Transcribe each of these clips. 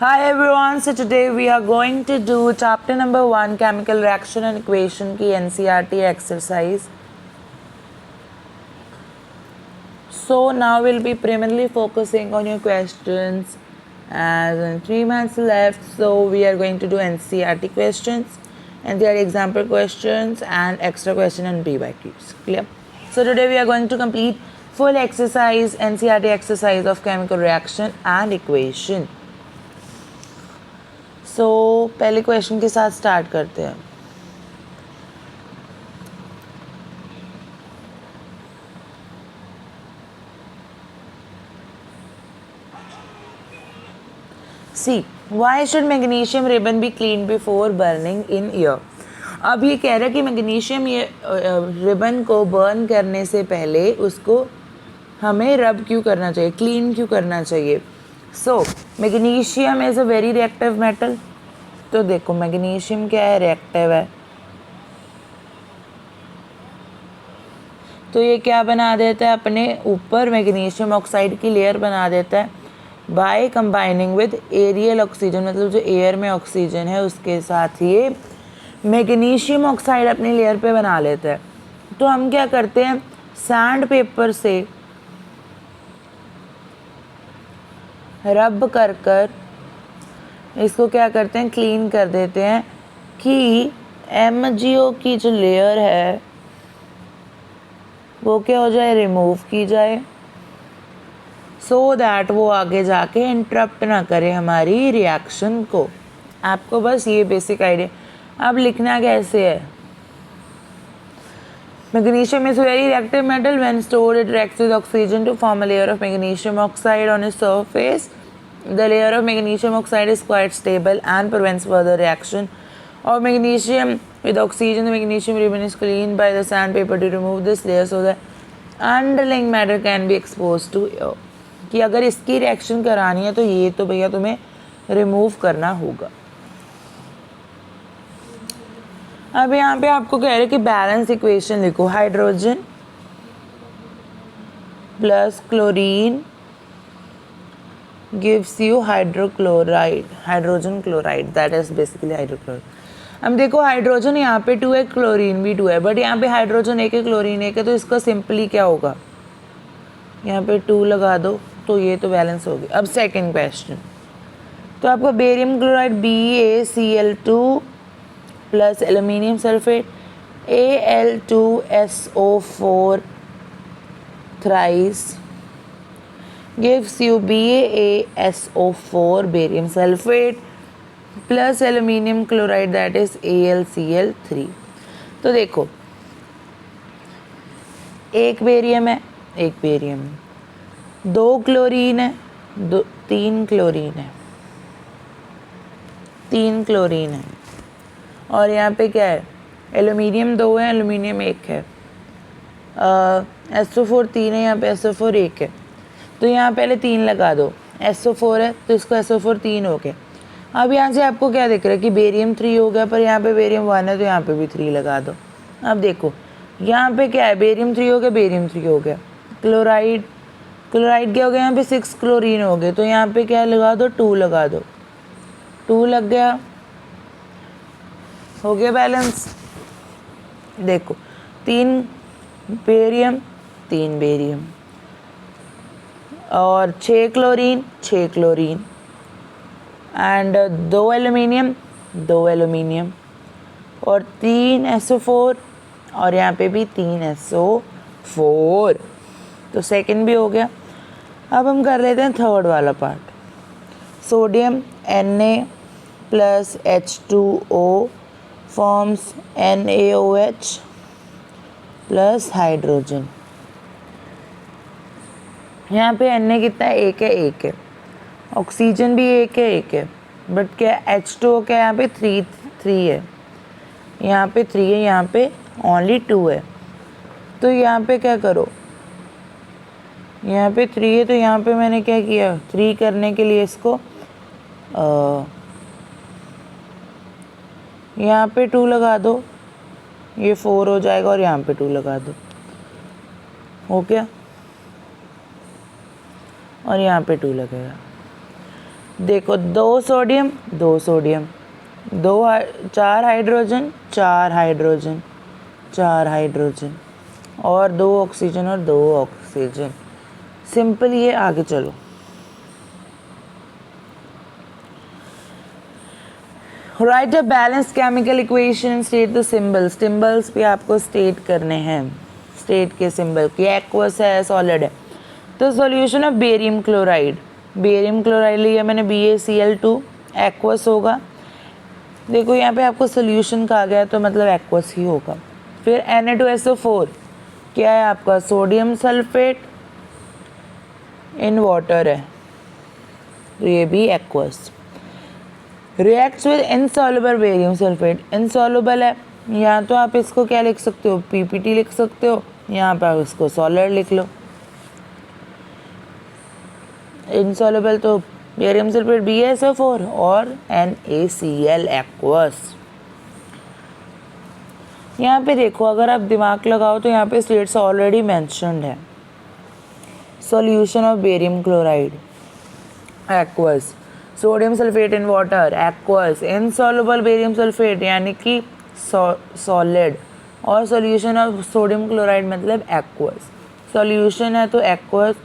Hi everyone, so today we are going to do chapter number 1 chemical reaction and equation की NCERT exercise. So now we'll be primarily focusing on your questions as in 3 months left. So we are going to do NCERT questions and there are example questions and extra question and PYQs. Clear? So today we are going to complete full exercise NCERT exercise of chemical reaction and equation. सो पहले question के साथ start करते हैं. C why should magnesium ribbon be clean before burning in air. अब ये कह रहा है कि मैग्नीशियम ये रिबन को बर्न करने से पहले उसको हमें रब क्यों करना चाहिए, क्लीन क्यों करना चाहिए. So magnesium is a very reactive metal. तो देखो मैग्नीशियम क्या है, रिएक्टिव है. तो ये क्या बना देता है, अपने ऊपर मैग्नीशियम ऑक्साइड की लेयर बना देता है by combining with aerial oxygen. मतलब जो एयर में ऑक्सीजन है उसके साथ ये मैग्नीशियम ऑक्साइड अपनी लेयर पे बना लेता है. तो हम क्या करते हैं, सैंड पेपर से रब कर कर इसको क्या करते हैं, क्लीन कर देते हैं कि MgO की जो लेयर है वो क्या हो जाए, रिमूव की जाए, सो दैट वो आगे जाके इंटरप्ट ना करे हमारी रिएक्शन को. आपको बस ये बेसिक आइडिया. अब लिखना कैसे है, Magnesium is a very reactive metal. When stored, it reacts with oxygen to form a layer of magnesium oxide on its surface. The layer of magnesium oxide is quite stable and prevents further reaction of magnesium with oxygen. The magnesium ribbon is cleaned by the sandpaper to remove this layer so that underlying matter can be exposed to air. कि अगर इसकी reaction करानी है तो ये तो भैया तुम्हें रिमूव करना होगा. अब यहाँ पे आपको कह रहे हैं कि बैलेंस इक्वेशन लिखो. Hydrogen plus chlorine gives you hydrochloride, hydrogen chloride, that is basically hydrochloride. अब देखो हाइड्रोजन यहाँ पे 2 है, क्लोरीन भी 2 है, बट यहाँ पे हाइड्रोजन 1 है, क्लोरीन 1 है. तो इसका सिंपली क्या होगा, यहाँ पे 2 लगा दो तो ये तो बैलेंस होगी. अब सेकेंड क्वेश्चन, तो आपका barium chloride BaCl2 plus aluminium sulphate Al2SO4 thrice gives you BaSO4 barium sulfate plus aluminium chloride that is AlCl3. तो देखो एक बेरियम है, एक बेरियम, 2 क्लोरीन है, 3 क्लोरीन है, 3 क्लोरीन है, और यहाँ पे क्या है, एल्यूमिनियम 2 है, एल्यूमिनियम 1 है, SO4 3 है, यहाँ पे SO4 1 है. तो यहाँ पहले 3 लगा दो, SO4 है तो इसको SO4 3 हो गया. अब यहाँ से आपको क्या दिख रहा है कि बेरियम 3 हो गया, पर यहाँ पे बेरियम 1 है तो यहाँ पे भी 3 लगा दो. अब देखो यहाँ पे क्या है, बेरियम 3 हो गया, बेरियम 3 हो गया. क्लोराइड, क्लोराइड क्या हो गया, यहाँ पे 6 क्लोरीन हो गए, तो यहाँ पे क्या लगा दो, 2 लगा दो, 2 लग गया, हो गया बैलेंस. देखो 3 बेरियम 3 बेरियम और 6 chlorine 6 chlorine and 2 aluminium 2 aluminium और 3 SO4 और यहाँ पे भी 3 SO4. तो सेकंड भी हो गया. अब हम कर लेते हैं थर्ड वाला part. Sodium Na plus H2O forms NaOH plus hydrogen. यहाँ पे Na कितना है, 1 है, 1 है, ऑक्सीजन भी 1 है, 1 है, बट क्या H2O क्या यहाँ पे 3 है, यहाँ पे 3 है, यहाँ पे ओनली 2 है. तो यहाँ पे क्या करो, यहाँ पे 3 है तो यहाँ पे मैंने क्या किया, 3 करने के लिए इसको यहाँ पे 2 लगा दो, ये 4 हो जाएगा, और यहाँ पे 2 लगा दो, हो गया, और यहाँ पे 2 लगेगा. देखो 2 sodium 2 sodium, 4 hydrogen 4 hydrogen 4 hydrogen और 2 ऑक्सीजन और 2 ऑक्सीजन। सिंपल। ये आगे चलो। Right a balance chemical equation, state the symbols. Symbols भी आपको स्टेट करने हैं, स्टेट के सिंबल की। एक्वस है, सॉलिड है। तो solution of barium chloride, barium chloride लिया मैंने BaCl2, एक्वस होगा। देखो यहाँ पे आपको सोल्यूशन कहा गया तो मतलब एक्वस ही होगा। फिर Na2SO4 क्या है आपका, सोडियम सल्फेट इन वाटर है, तो ये भी aqueous. Reacts with insoluble barium sulphate, insoluble है, यहाँ तो आप इसको क्या लिख सकते हो, PPT लिख सकते हो, यहाँ पे आप इसको सॉलिड लिख लो। इनसॉल्युबल तो बेरियम सल्फेट BaSO4 और NaCl एक्वस। यहाँ पे देखो अगर आप दिमाग लगाओ तो यहाँ पे स्टेट्स ऑलरेडी मेंशन्ड है। Solution of barium chloride aqueous, sodium sulphate in water aqueous, insoluble barium sulphate यानी कि सॉलिड, और सॉल्यूशन ऑफ सोडियम क्लोराइड मतलब एक्वस। सॉल्यूशन है तो एक्वस,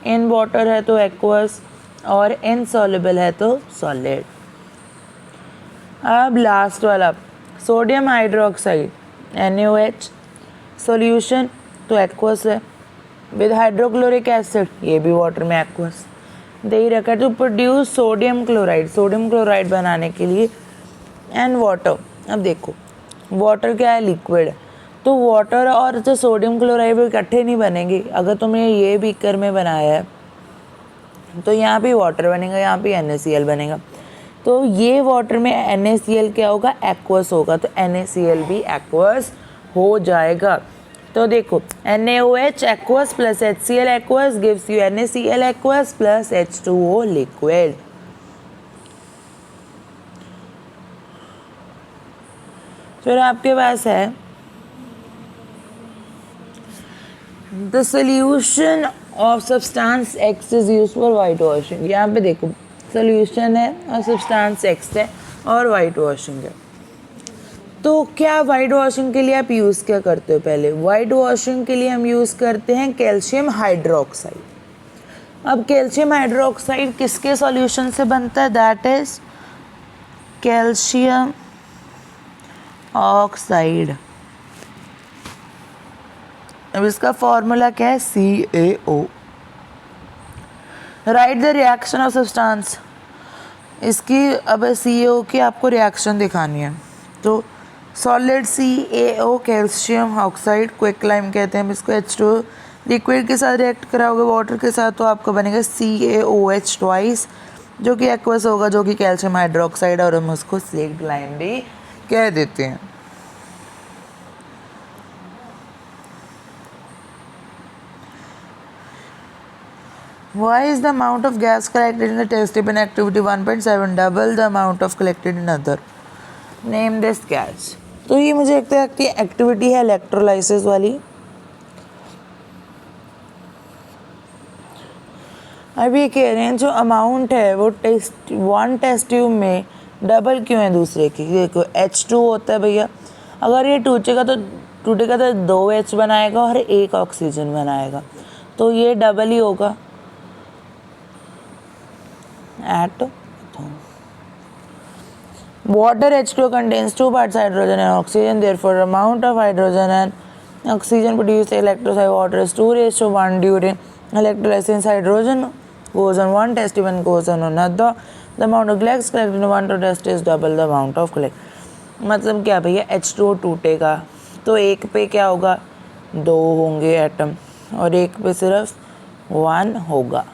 इन वाटर है तो एक्वस, और इनसॉल्युबल है तो सॉलिड। अब लास्ट वाला सोडियम हाइड्रोक्साइड NaOH, सॉल्यूशन तो एक्वस है, विद हाइड्रोक्लोरिक एसिड ये भी वाटर में एक्वस दे ही रखा है। To produce sodium chloride, sodium chloride बनाने के लिए एंड वाटर। अब देखो वाटर क्या है, लिक्विड, तो वाटर और जो सोडियम क्लोराइड इकट्ठे नहीं बनेंगे। अगर तुमने ये बीकर में बनाया है तो यहाँ भी वाटर बनेगा, यहाँ भी NaCl बनेगा, तो ये वाटर में NaCl क्या होगा, एक्वस होगा, तो NaCl भी एक्वस हो जाएगा। तो देखो NaOH aqueous plus HCl aqueous gives you NaCl aqueous plus H2O liquid. फिर आपके पास है the solution of substance X is used for white washing. यहाँ पे देखो सोल्यूशन है और सब्सटेंस X है और वाइट वॉशिंग है। तो क्या वाइट वॉशिंग के लिए आप यूज़ क्या करते हो, पहले वाइट वॉशिंग के लिए हम यूज़ करते हैं कैल्शियम हाइड्रोक्साइड। अब कैल्शियम हाइड्रोक्साइड किसके सॉल्यूशन से बनता है, दैट इज कैल्शियम ऑक्साइड। अब इसका फॉर्मूला क्या है, CaO। Right the reaction of substance, इसकी अब CaO की आपको रिएक्शन दिखानी है। तो solid CaO calcium oxide, quicklime कहते हैं हम इसको, H2O लिक्विड के साथ रिएक्ट कराओगे वाटर के साथ तो आपका बनेगा CaOH ट्वाइस, जो कि एक्वस होगा, जो कि कैल्शियम हाइड्रोक्साइड, और हम उसको स्लेक्ट लाइम भी कह देते हैं। Why is the amount of gas collected in the test tube in activity 1.7 double the amount of collected in other? Name this gas. तो ये मुझे लगता है कि एक्टिविटी है इलेक्ट्रोलाइसिस वाली। अब ये कह रहे हैं जो अमाउंट है वो वन टेस्ट ट्यूब में डबल क्यों है दूसरे की। देखो H2 होता है भैया, अगर ये टूटेगा तो 2 H बनाएगा और 1 ऑक्सीजन बनाएगा, तो ये डबल ही होगा at water H2O contains 2 parts hydrogen and oxygen, therefore amount of hydrogen and oxygen produced electrolyte water is 2:1 during electrolysis. Hydrogen goes on one test tube and goes on another. The amount of gas collected in one test is double the amount of collect. मतलब क्या भैया, H2O टूटेगा तो एक पे क्या होगा, 2 होंगे एटम और एक पे सिर्फ 1 होगा।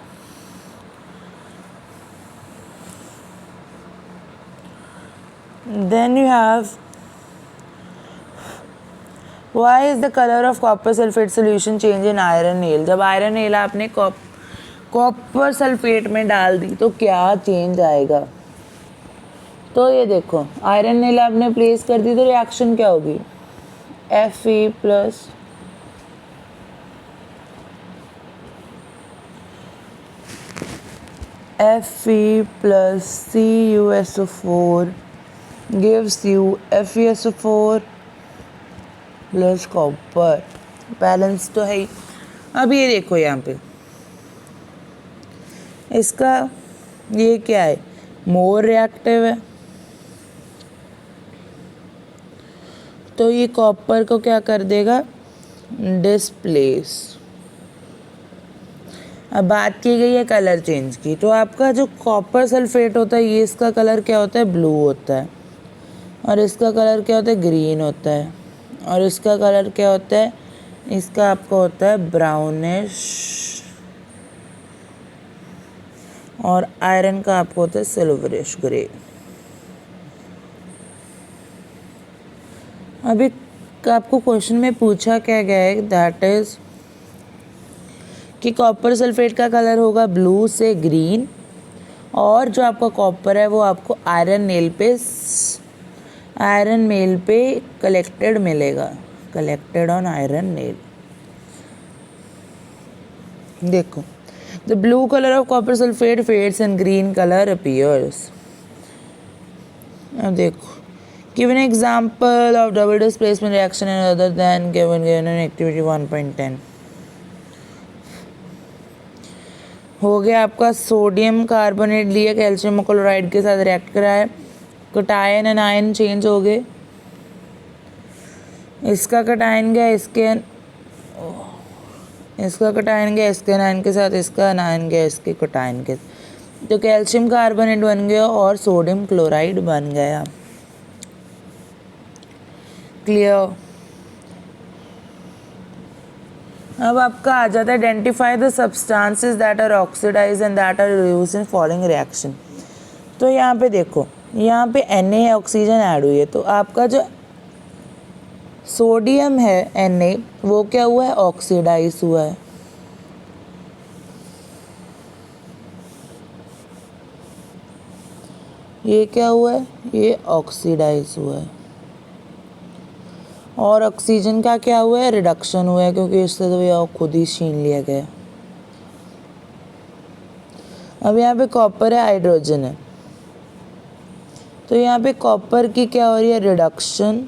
Then you have why is the color of copper sulfate solution change in iron nail। जब आयरन नेल आपने कॉपर सल्फेट में डाल दी तो क्या चेंज आएगा। तो ये देखो आयरन नेल आपने प्लेस कर दी तो रिएक्शन क्या होगी, Fe plus Fe plus CuSO4 gives you FeSO4 plus copper, balance तो है ही। अब ये देखो यहाँ पे इसका ये क्या है, मोर रिएक्टिव है, तो ये कॉपर को क्या कर देगा, डिस्प्लेस। अब बात की गई है कलर चेंज की, तो आपका जो कॉपर सल्फेट होता है ये इसका कलर क्या होता है, ब्लू होता है, और इसका कलर क्या होता है, ग्रीन होता है, और इसका कलर क्या होता है, इसका आपका होता है ब्राउनिश, और आयरन का आपको होता है सिल्वरिश ग्रे। अभी आपको क्वेश्चन में पूछा क्या गया है, दैट इज कि कॉपर सल्फेट का कलर होगा ब्लू से ग्रीन, और जो आपका कॉपर है वो आपको आयरन नेल पे कलेक्टेड मिलेगा, कलेक्टेड ऑन आयरन नेल। देखो, the blue colour of copper sulphate fades and green colour appears. अब देखो, give an example of double displacement reaction in other than given in activity 1.10। हो गया आपका, sodium carbonate लिया, calcium chloride के साथ react कराया, कटायन एंड आयन चेंज हो गए, इसका कटायन गया इसका कटायन गया इसके आयन के साथ, इसका आयन गया इसके कटायन के, तो कैल्शियम कार्बोनेट बन गया और सोडियम क्लोराइड बन गया। क्लियर। अब आपका आ जाता है identify the substances that are oxidise and that are reduced in following reaction. तो यहाँ पे देखो, यहाँ पे Na है, ऑक्सीजन ऐड हुई है, तो आपका जो सोडियम है Na वो क्या हुआ है, ऑक्सीडाइज हुआ है। ये क्या हुआ है, ये ऑक्सीडाइज हुआ है, और ऑक्सीजन का क्या हुआ है, रिडक्शन हुआ है, क्योंकि इससे तो ये खुद ही छीन लिया गया। अब यहाँ पे कॉपर है, हाइड्रोजन है, तो यहाँ पे कॉपर की क्या हो रही है, रिडक्शन,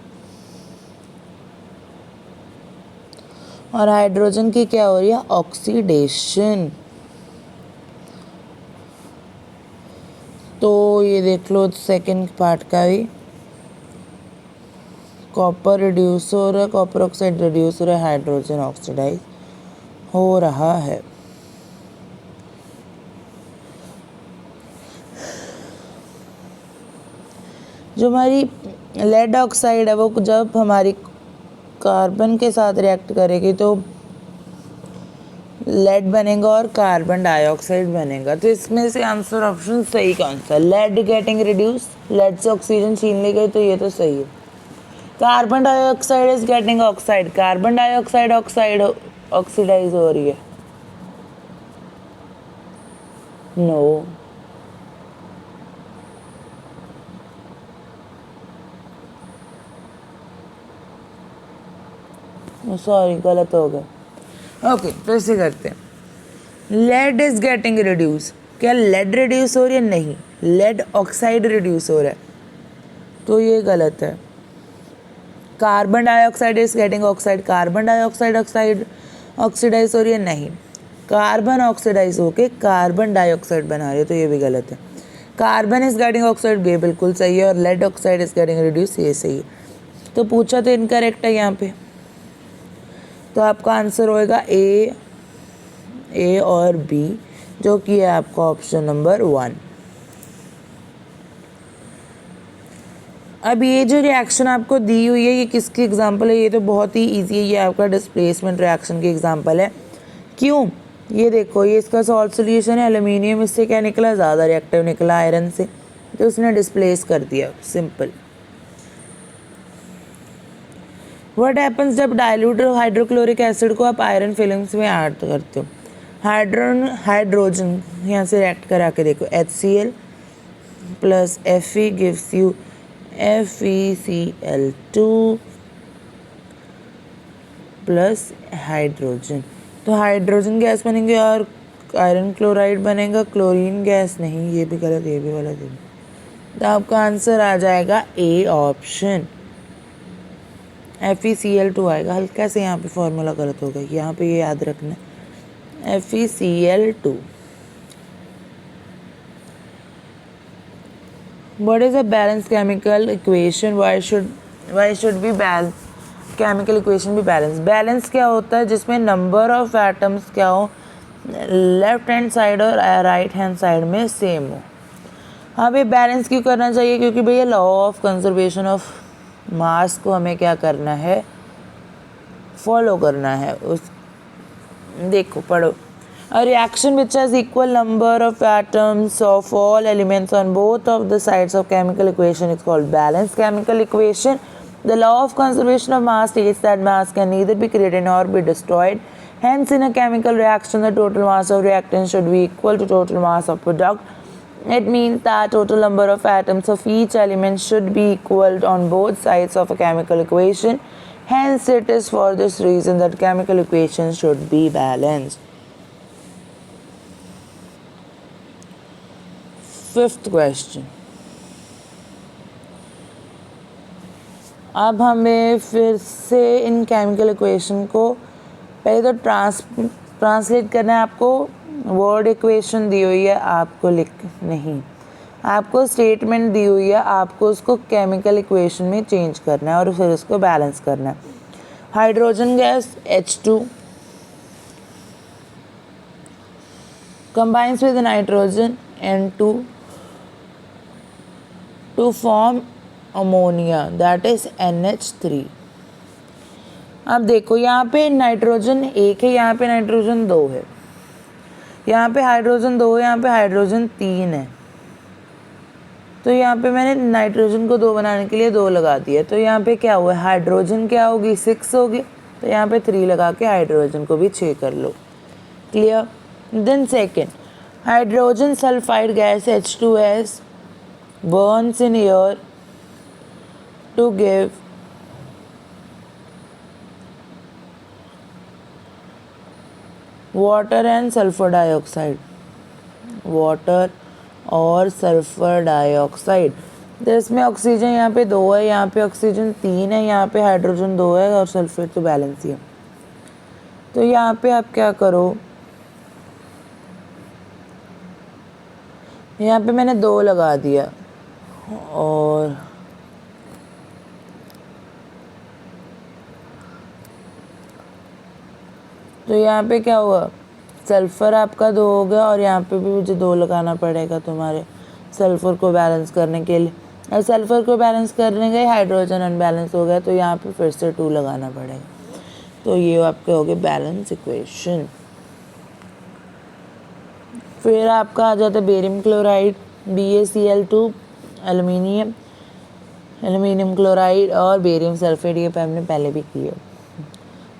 और हाइड्रोजन की क्या हो रही है, ऑक्सीडेशन। तो ये देख लो सेकंड पार्ट का भी, कॉपर रिड्यूस हो रहा है, कॉपर ऑक्साइड रिड्यूस हो रहा है, हाइड्रोजन ऑक्सीडाइज हो रहा है। जो हमारी लेड ऑक्साइड है वो जब हमारी कार्बन के साथ रिएक्ट करेगी तो लेड बनेगा और कार्बन डाइऑक्साइड बनेगा। तो इसमें से आंसर ऑप्शन सही कौन सा, लेड गेटिंग रिड्यूस, लेड से ऑक्सीजन छीन ली गई, तो ये तो सही है। Carbon dioxide is getting oxide, carbon dioxide oxidise हो रही है, नो। सॉरी, गलत हो गया। ओके, फिर से करते हैं। लेड इज गेटिंग रिड्यूस, क्या लेड रिड्यूस हो रही है, नहीं, लेड ऑक्साइड रिड्यूस हो रहा है, तो ये गलत है। Carbon dioxide is getting oxide, carbon dioxide oxidise हो रही है, नहीं, कार्बन ऑक्सीडाइज होके कार्बन डाइऑक्साइड बना रही है, तो ये भी गलत है। कार्बन इज गेटिंग ऑक्साइड, ये बिल्कुल सही है, और lead oxide is getting reduce, ये सही है। तो पूछा तो इनकरेक्ट है यहाँ पे, तो आपका आंसर होएगा ए और बी, जो कि है आपका ऑप्शन नंबर 1। अब ये जो रिएक्शन आपको दी हुई है, ये किसकी एग्जांपल है, ये तो बहुत ही इजी है, ये आपका डिस्प्लेसमेंट रिएक्शन की एग्जांपल है। क्यों, ये देखो, ये इसका सॉल्ट सोल्यूशन है, एल्यूमिनियम इससे क्या निकला, ज़्यादा रिएक्टिव निकला आयरन से, तो उसने डिस्प्लेस कर दिया, सिंपल। व्हाट हैपन्स जब डाइल्यूट हाइड्रोक्लोरिक एसिड को आप आयरन फिल्म्स में ऐड करते हो, हाइड्रोजन यहाँ से रिएक्ट करा के देखो, HCl plus Fe gives you FeCl2 plus hydrogen, तो हाइड्रोजन गैस बनेंगे और आयरन क्लोराइड बनेगा, क्लोरीन गैस नहीं, ये भी गलत, ये भी गलत, ये भी। तो आपका आंसर आ जाएगा ए ऑप्शन, FeCl2 आएगा। हल्का से यहाँ पे फॉर्मूला गलत होगा, यहाँ पे ये याद रखना, FeCl2। What is a balanced chemical equation? Why should be chemical equation be balanced? Balance क्या होता है? जिसमें नंबर ऑफ एटम्स क्या हो, लेफ्ट हैंड साइड और राइट हैंड साइड में सेम हो। हाँ भाई, बैलेंस क्यों करना चाहिए? क्योंकि भैया law of conservation of mass को हमें क्या करना है, फॉलो करना है। उस देखो पढ़ो, a reaction which has equal number of atoms of all elements on both of the sides of chemical equation is called balanced chemical equation. The law of conservation of mass states that mass can neither be created nor be destroyed. Hence, in a chemical reaction, the total mass of reactant should be equal to total mass of product. It means that total number of atoms of each element should be equal on both sides of a chemical equation. Hence, it is for this reason that chemical equations should be balanced. Fifth question, अब हमें फिर से इन chemical equation को पहले तो translate करना है। आपको वर्ड इक्वेशन दी हुई है, आपको नहीं, आपको स्टेटमेंट दी हुई है, आपको उसको केमिकल इक्वेशन में चेंज करना है और फिर उसको बैलेंस करना है। Hydrogen gas H2 combines with nitrogen N2 to form ammonia, that is NH3। अब देखो, यहाँ पे नाइट्रोजन एक है, यहाँ पे नाइट्रोजन दो है, यहाँ पे हाइड्रोजन दो है, यहाँ पे हाइड्रोजन तीन है। तो यहाँ पे मैंने नाइट्रोजन को दो बनाने के लिए दो लगा दिया, तो यहाँ पे क्या हुआ, हाइड्रोजन क्या होगी, 6 होगी, तो यहाँ पे 3 लगा के हाइड्रोजन को भी 6 कर लो। Clear? Then second, hydrogen sulphide gas H2S burns in air to give water and sulfur dioxide, water और सल्फर डाइऑक्साइड। तो इसमें ऑक्सीजन यहाँ पे 2 है, यहाँ पे ऑक्सीजन 3 है, यहाँ पे हाइड्रोजन 2 है और सल्फेट तो बैलेंस ही है। तो यहाँ पे आप क्या करो, यहाँ पे मैंने 2 लगा दिया और तो यहाँ पे क्या हुआ, सल्फ़र आपका 2 हो गया और यहाँ पे भी मुझे 2 लगाना पड़ेगा तुम्हारे सल्फ़र को बैलेंस करने के लिए। और सल्फ़र को बैलेंस करने गए हाइड्रोजन अनबैलेंस हो गया, तो यहाँ पे फिर से 2 लगाना पड़ेगा। तो ये आपके हो गए बैलेंस इक्वेशन। फिर आपका आ जाता है barium chloride BaCl2, aluminium chloride और बेरियम सल्फेट, ये हमने पहले भी किया।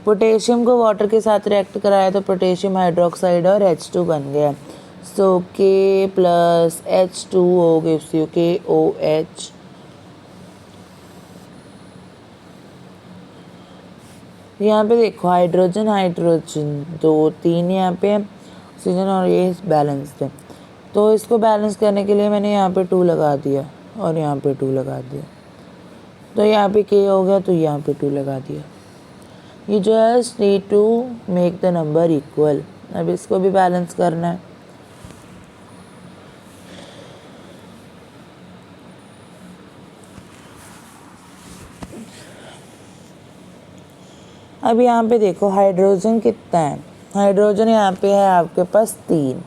पोटेशियम को वाटर के साथ रिएक्ट कराया तो पोटेशियम हाइड्रोक्साइड और H2 बन गया। सो K + H2 हो गई KOH। यहाँ पे देखो हाइड्रोजन 2 3 यहाँ पे ऑक्सीजन और ये बैलेंस्ड है, तो इसको बैलेंस करने के लिए मैंने यहाँ पे 2 लगा दिया और यहाँ पे 2 लगा दिया, तो यहाँ पे K हो गया, तो यहाँ पे 2 लगा दिया। You just need to make the number equal। अब इसको भी बैलेंस करना है। अब यहाँ पे देखो हाइड्रोजन कितना है, हाइड्रोजन यहाँ पे है आपके पास 3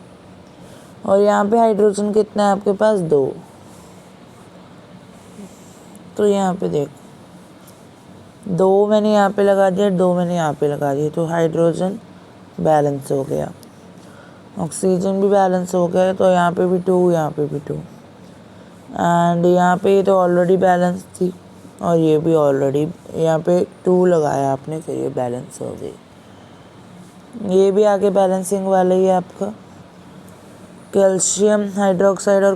और यहाँ पे हाइड्रोजन कितना है आपके पास 2। तो यहाँ पे देखो 2 मैंने यहाँ पे लगा दिया, 2 मैंने यहाँ पे लगा दिया, तो हाइड्रोजन बैलेंस हो गया, ऑक्सीजन भी बैलेंस हो गया, तो यहाँ पे भी 2, यहाँ पे भी 2 एंड यहाँ पे तो ऑलरेडी बैलेंस थी और ये भी ऑलरेडी, यहाँ पे 2 लगाया आपने, फिर ये बैलेंस हो गई। ये भी आगे बैलेंसिंग वाला ही है आपका। कैल्शियम हाइड्रोक्साइड और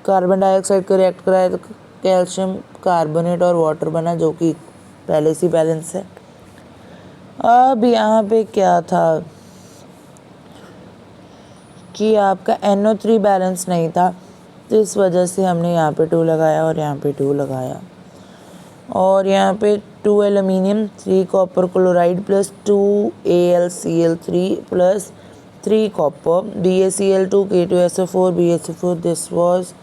कार्बन डाइऑक्साइड को रिएक्ट कराया तो कैल्शियम कार्बोनेट और वाटर बना, जो कि पहले से बैलेंस है। अब यहाँ पे क्या था, कि आपका NO3 बैलेंस नहीं था, तो इस वजह से हमने यहाँ पे 2 लगाया और यहाँ पे 2 लगाया। और यहाँ पे 2 aluminium, 3 copper chloride plus 2 AlCl3 plus 3 copper, BaCl2 K2SO4 BaSO4, this was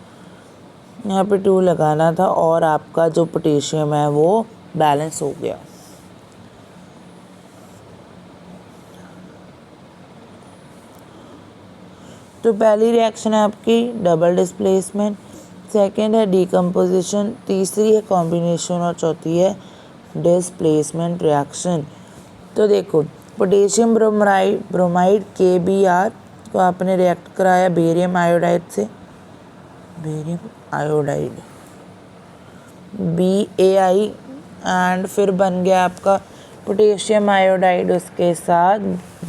यहाँ पे 2 लगाना था और आपका जो पोटेशियम है वो बैलेंस हो गया। तो पहली रिएक्शन है आपकी डबल डिस्प्लेसमेंट, सेकंड है डीकम्पोजिशन, तीसरी है कॉम्बिनेशन और चौथी है डिस्प्लेसमेंट रिएक्शन। तो देखो पोटेशियम ब्रोमाइड KBr को आपने रिएक्ट कराया बेरियम आयोडाइड से, बेरियम आयोडाइड BAI, एंड फिर बन गया आपका पोटेशियम आयोडाइड उसके साथ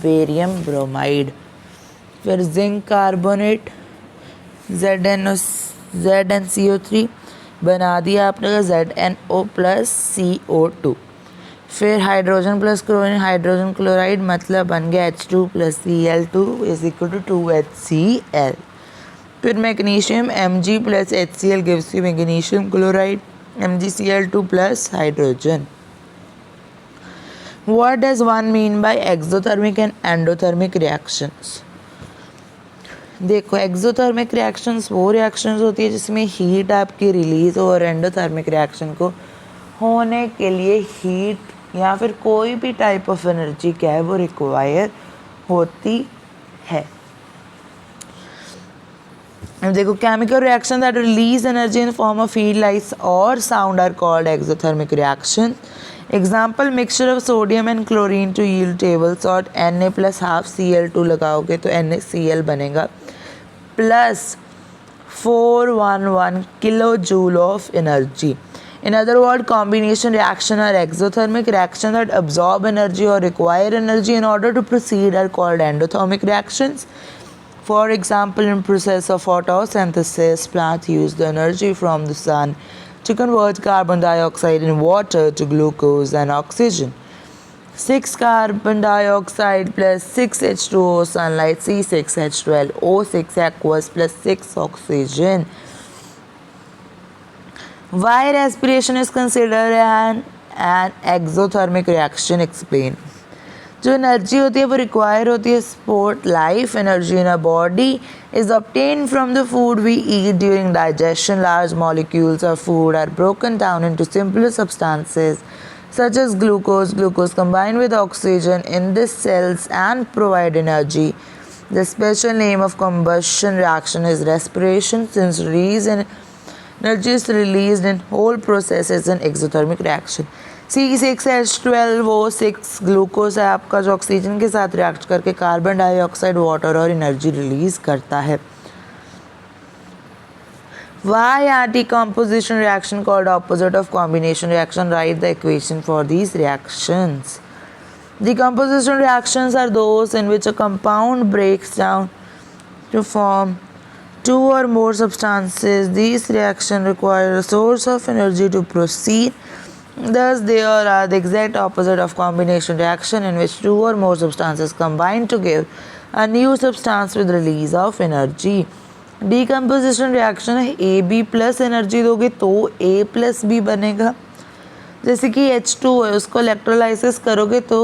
बेरियम ब्रोमाइड। फिर जिंक कार्बोनेट ZnCO3 बना दिया आपने ZnO प्लस CO2। फिर hydrogen plus chlorine hydrogen chloride मतलब बन गया H2 plus Cl2 is equal to 2HCl। फिर magnesium Mg plus HCl gives you magnesium chloride MgCl2 plus hydrogen. What does one mean by exothermic and endothermic reactions? देखो exothermic reactions वो reactions होती है जिसमें heat आपकी release हो, और endothermic reaction को होने के लिए हीट या फिर कोई भी टाइप ऑफ एनर्जी क्या है वो रिक्वायर होती है। अब देखो chemical reaction that release energy in form of heat lights और sound are called exothermic reaction. Example mixture of sodium and chlorine to yield table salt Na plus half Cl2 लगाओगे तो NaCl बनेगा plus 411 kilo joule of energy. In other words, combination reaction or exothermic reaction that absorb energy or require energy in order to proceed are called endothermic reactions. For example, in process of photosynthesis, plants use the energy from the sun to convert carbon dioxide in water to glucose and oxygen. 6 carbon dioxide plus 6 H2O sunlight C6H12 O6 aqueous plus 6 oxygen. Why respiration is considered an exothermic reaction? Explain. जो energy होती है वो require होती है support life energy in a body is obtained from the food we eat during digestion. Large molecules of food are broken down into simpler substances such as glucose. Glucose combined with oxygen in the cells and provide energy. The special name of combustion reaction is respiration. Since energy is released in whole process is an exothermic reaction. C6H12 वो 6 glucose है आपका जो oxygen के साथ react करके carbon dioxide water और energy release करता है। Why are decomposition reaction called opposite of combination reaction? Write the equation for these reactions. Decomposition reactions are those in which a compound breaks down to form two or more substances. These reactions require a source of energy to proceed. Thus, they are the exact opposite of combination reaction in which two or more substances combine to give a new substance with release of energy. Decomposition reaction है AB plus energy दोगे तो A plus B बनेगा। जैसे कि H2 है उसको electrolysis करोगे तो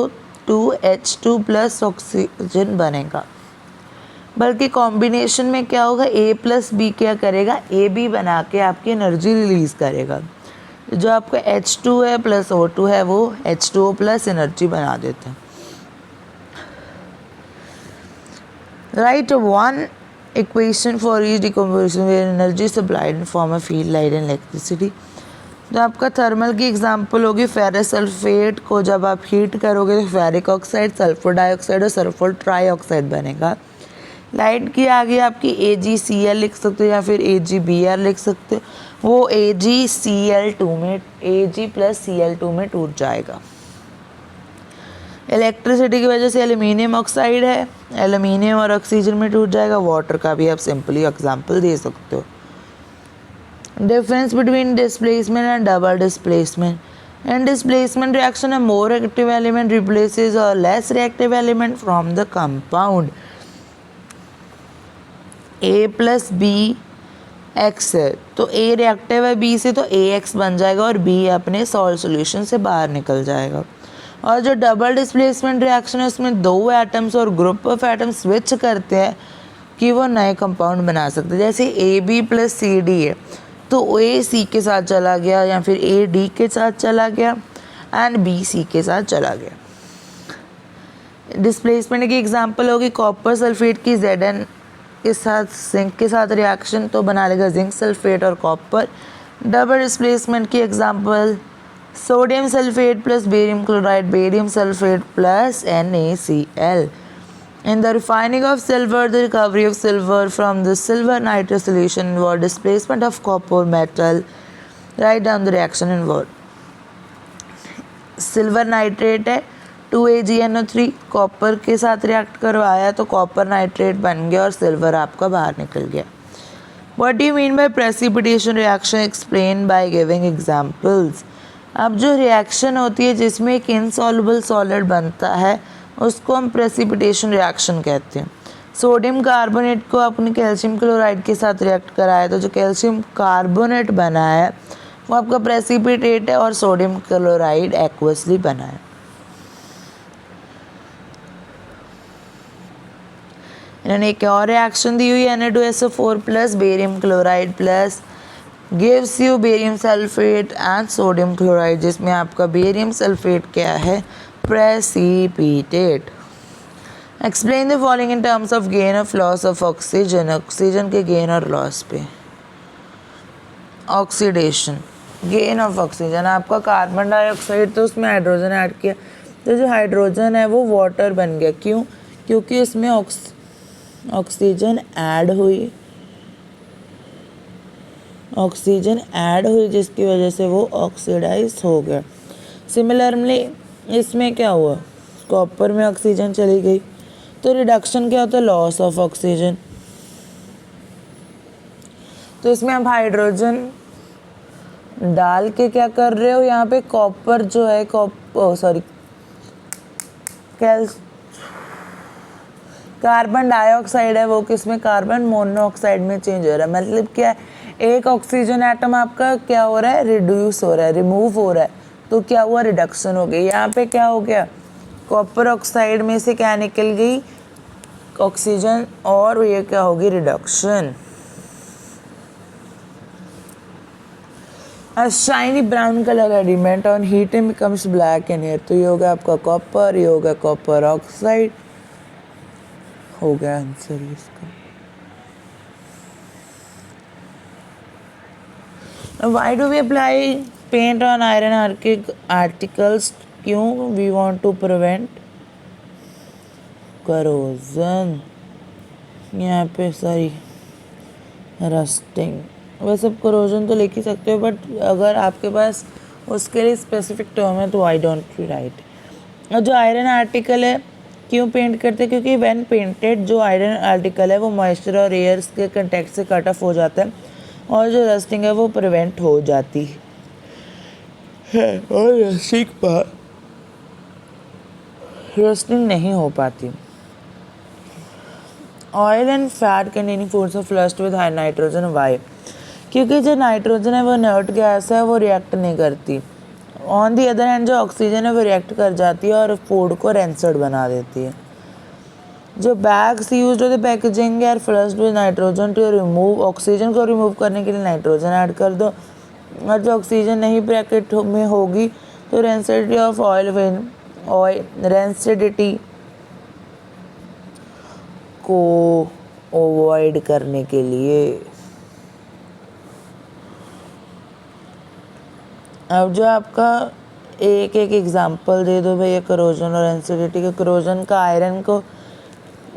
2H2 प्लस ऑक्सीजन बनेगा। बल्कि कॉम्बिनेशन में क्या होगा A प्लस B क्या करेगा AB बना के आपकी एनर्जी रिलीज करेगा। जो आपका H2 है प्लस O2 है वो H2O प्लस एनर्जी बना देता है। Write one equation for each decomposition where energy is supplied in form of heat, light and electricity. तो आपका थर्मल की एग्जांपल होगी फेरस सल्फेट को जब आप हीट करोगे तो फेरिक ऑक्साइड, सल्फर डाइऑक्साइड और सल्फर ट्राईऑक्साइड बनेगा। लाइट की आगे आपकी AgCl लिख सकते हो या फिर AgBr लिख सकते हो, वो AgCl2 में Ag प्लस Cl2 में टूट जाएगा। इलेक्ट्रिसिटी की वजह से एल्यूमिनियम ऑक्साइड है, एल्यूमिनियम और ऑक्सीजन में टूट जाएगा। वाटर का भी आप सिंपली एग्जांपल दे सकते हो। Difference between displacement and double displacement. In displacement reaction, a more reactive element replaces a less reactive element from the compound. A plus B X है, तो ए रिएक्टिव है बी से, तो ए एक्स बन जाएगा और बी अपने सॉल्ट सोल्यूशन से बाहर निकल जाएगा। और जो डबल डिस्प्लेसमेंट रिएक्शन है उसमें दो एटम्स और ग्रुप ऑफ एटम्स स्विच करते हैं कि वो नए कंपाउंड बना सकते हैं। जैसे A B plus C D है, तो ए सी के साथ चला गया या फिर ए डी के साथ चला गया एंड बी सी के साथ चला गया। डिस्प्लेसमेंट की एग्जांपल होगी कॉपर सल्फेट की Zn के साथ जिंक के साथ रिएक्शन, तो बना लेगा जिंक सल्फेट और कॉपर। डबल डिस्प्लेसमेंट की example sodium sulphate plus barium chloride, barium sulphate plus NaCl। In the refining of silver, the recovery of silver from the silver nitrate solution involved displacement of copper metal. Write down the reaction involved. Silver nitrate है 2AgNO3, copper के साथ react करवाया तो copper nitrate बन गया और silver आपका बाहर निकल गया। What do you mean by precipitation reaction? Explain by giving examples. अब जो रिएक्शन होती है जिसमें एक इनसॉल्युबल सॉलिड बनता है उसको हम प्रेसिपिटेशन रिएक्शन कहते हैं। सोडियम कार्बोनेट को अपने कैल्शियम क्लोराइड के साथ रिएक्ट कराया तो जो कैल्शियम कार्बोनेट बना है वो आपका प्रेसिपिटेट है और सोडियम क्लोराइड एक्वसली बना है। इन्होंने एक और रिएक्शन दी हुई है Na2SO4 plus barium chloride plus gives you barium sulphate and sodium chloride, जिसमें आपका बेरियम सल्फेट क्या है, precipitate. Explain the following in terms of gain of loss of oxygen, oxygen के गेन और लॉस पे। ऑक्सीडेशन, गेन ऑफ ऑक्सीजन, आपका carbon dioxide तो उसमें हाइड्रोजन ऐड किया तो जो हाइड्रोजन है वो वाटर बन गया। क्यों? क्योंकि उसमें ऑक्सीजन ऐड हुई, ऑक्सीजन ऐड हुई जिसकी वजह से वो ऑक्सीडाइज हो गया। सिमिलरली इसमें क्या हुआ, कॉपर में ऑक्सीजन चली गई तो रिडक्शन क्या होता है, लॉस ऑफ ऑक्सीजन। तो इसमें आप हाइड्रोजन डाल के क्या कर रहे हो, यहाँ पे कॉपर जो है कार्बन डाइऑक्साइड है वो किसमें, कार्बन मोनोऑक्साइड में चेंज हो रहा है। मतलब क्या है, एक ऑक्सीजन एटम आपका क्या हो रहा है, रिड्यूस हो रहा है, रिमूव हो रहा है, तो क्या हुआ, रिडक्शन हो गई। यहाँ पे क्या हो गया, कॉपर ऑक्साइड में से क्या निकल गई, ऑक्सीजन, और ये क्या होगी, reduction. A shiny brown color element on heating becomes black in air, तो ये होगा आपका कॉपर, ये होगा कॉपर ऑक्साइड, हो गया आंसर इसका। Why do we apply paint on iron articles? क्यों? We want to prevent corrosion, यहाँ पे सारी रस्टिंग। वैसे करोजन तो लिख ही सकते हो बट अगर आपके पास उसके लिए स्पेसिफिक टर्म है तो आई डोंट राइट। और जो आयरन आर्टिकल है क्यों पेंट करते हैं, क्योंकि व्हेन पेंटेड जो आयरन आर्टिकल है वो मॉइस्चर और एयर के कंटेक्ट से कट ऑफ हो जाता है और जो रस्टिंग है वो प्रिवेंट हो जाती है और रस्टिंग नहीं हो पाती। Oil and fat containing foods are flushed with high nitrogen, why? क्योंकि जो नाइट्रोजन है वो इनर्ट गैस है, वो रिएक्ट नहीं करती। ऑन दी अदर हैंड जो ऑक्सीजन है वो रिएक्ट कर जाती है और फूड को रेंसड बना देती है। जो बैग्स यूज्ड होते packaging are flushed with nitrogen to remove, oxygen को रिमूव करने के लिए नाइट्रोजन ऐड कर दो, और जो ऑक्सीजन नहीं ब्रैकेट में होगी तो रेंसिडिटी ऑफ रेंसिडिटी को अवॉइड करने के लिए। अब जो आपका एक एग्जांपल दे दो भैया करोजन और रेंसिडिटी के। करोजन का आयरन को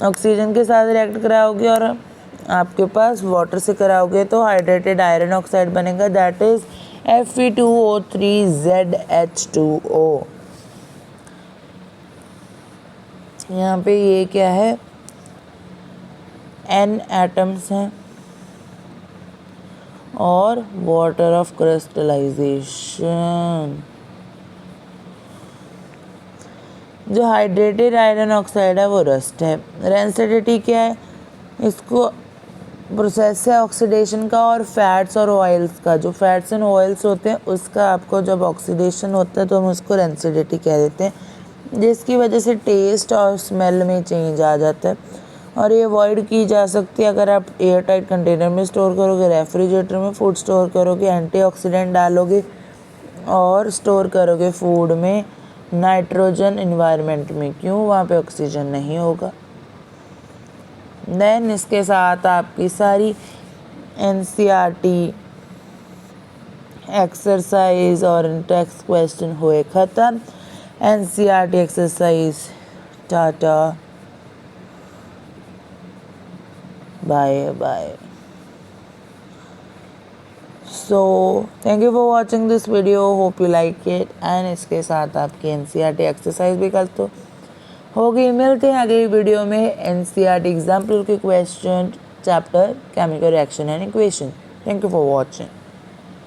ऑक्सीजन के साथ रिएक्ट कराओगे और आपके पास वाटर से कराओगे तो हाइड्रेटेड आयरन ऑक्साइड बनेगा, दैट इज Fe2O3ZH2O। यहाँ पे ये क्या है, N एटम्स हैं और वाटर ऑफ क्रिस्टलाइजेशन। जो हाइड्रेटेड आयरन ऑक्साइड है वो रस्ट है। रेंसिडिटी क्या है, इसको प्रोसेस है ऑक्सीडेशन का और फैट्स और ऑयल्स का। जो फैट्स एंड ऑयल्स होते हैं उसका आपको जब ऑक्सीडेशन होता है तो हम उसको रेंसिडिटी कह देते हैं, जिसकी वजह से टेस्ट और स्मेल में चेंज आ जाता है। और ये अवॉइड की जा सकती है अगर आप एयर टाइट कंटेनर में स्टोर करोगे, रेफ्रिजरेटर में फूड स्टोर करोगे, एंटीऑक्सीडेंट डालोगे और स्टोर करोगे फूड में नाइट्रोजन इन्वायरमेंट में। क्यों? वहाँ पे ऑक्सीजन नहीं होगा। देन इसके साथ आपकी सारी NCERT एक्सरसाइज और टेक्स्ट क्वेश्चन हुए ख़त्म। NCERT एक्सरसाइज टाटा bye bye. So thank you for watching this video, hope you like it. And इसके साथ आपकी NCERT एक्सरसाइज भी कर तो होगी। मिलते हैं अगली वीडियो में NCERT एग्जाम्पल के question chapter chemical reaction and equation. Thank you for watching.